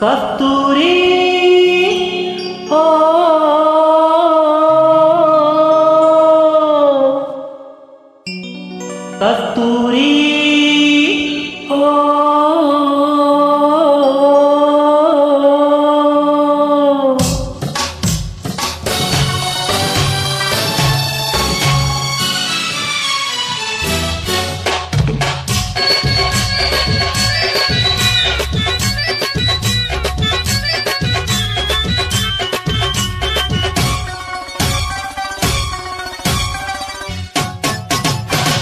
കസ്തൂരി ഓ കസ്തൂരി ഓ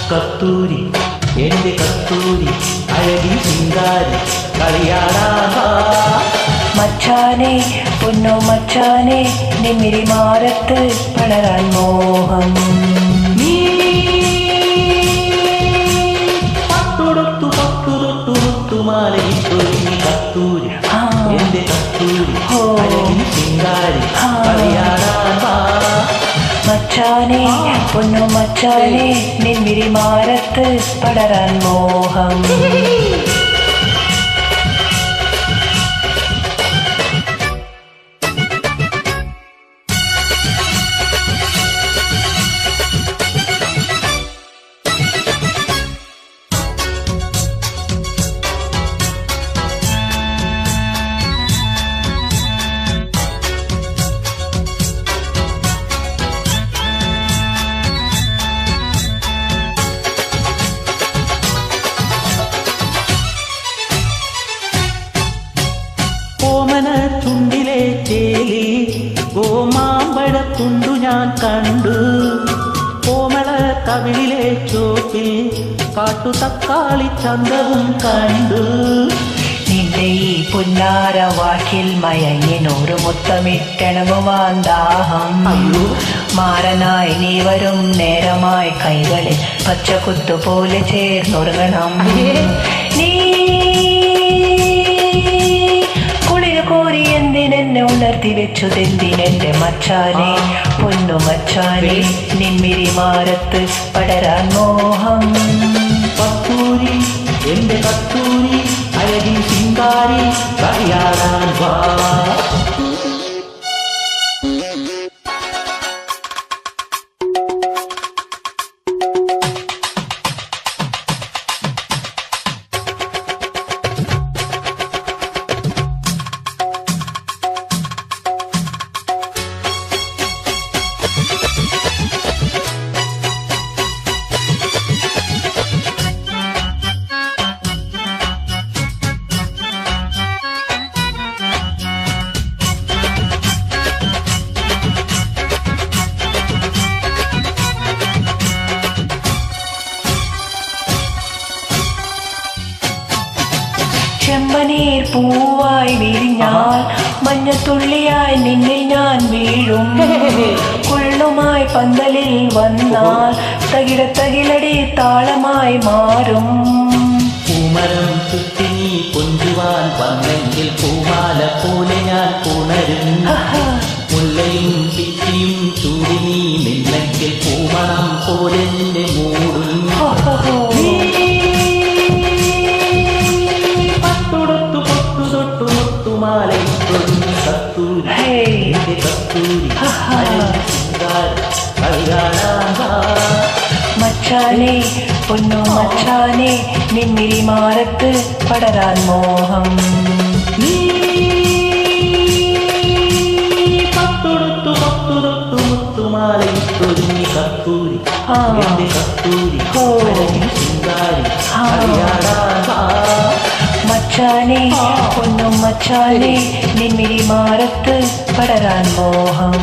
കസ്തൂരി എന്റെ കസ്തൂരി അഴകി ശിങ്കാരി കളിയാടാ മച്ചാനെ പൊന്നോ മച്ചാനെ നിമിരി മാറത്ത് പടരാൻ മോഹം നീ പട്ടുടുത്തു പട്ടുടുത്തു മുത്തുമാലയിട്ടൊരുങ്ങി കസ്തൂരി എന്റെ കസ്തൂരി അഴകി ശിങ്കാരി കളിയാടാ മച്ചാനെ പൊന്നു മച്ചാനെ നിമിരി മാറത്ത് പടരാൻ മോഹം ചുണ്ടിലെ ചേലി ഓമാമ്പഴത്തുണ്ടു ഞാൻ കണ്ടു കോമള കവിളിലെ ചോപ്പിൽ കാട്ടു തക്കാളി ചന്തവും കണ്ടു നിന്റെ ഈ പുന്നാര വാക്കിൽ മയങ്ങിനൂറ് മുത്തമിട്ടണങ്ങുവാൻ ദാഹം മാരനായി നീ വരും നേരമായി കൈകളിൽ പച്ചക്കുത്തുപോലെ ചേർന്നുറങ്ങണം നീ കോരി എന്തിനെന്നെ ഉണർത്തി വെച്ചുതെന്തിനെന്റെ മച്ചാനെ പൊന്നു മച്ചാനെ നിമ്മിരി മാറത്ത് പടരാൻ മോഹം കസ്തൂരി എന്റെ കസ്തൂരി അഴകി ശിങ്കാരി കളിയാടാൻ വാ ചെമ്പനീർ പൂവായി വിരിഞ്ഞാൽ മഞ്ഞത്തുള്ളിയായി നിന്നിൽ ഞാൻ വീഴും കൊള്ളുമായി പന്തലിൽ വന്നാൽ തകിട തകിലടി താളമായി മാറും പൂമരം ചുറ്റി നീ കൊഞ്ചുവാൻ വന്നെങ്കിൽ പൂമാല പോലെ ഞാൻ പുണരും മുല്ലയും പിറ്റിയും ചൂടി നീ നിന്നെങ്കിൽ പൂമണം പോലെ നിന്നെ മൂടും മച്ചാനെ പൊന്നു മച്ചാനെ നിമ്മിരി മാറത്ത് പടരാൻ മോഹം നീ പട്ടുടുത്തു പട്ടുതൊട്ടു മുത്തുമാലയിട്ടൊരുങ്ങി കസ്തൂരി എന്റെ കസ്തൂരി ശിങ്കാരി മച്ചാനെ പൊന്നു മച്ചാനെ നിമ്മിരി മാറത്ത് പടരാൻ മോഹം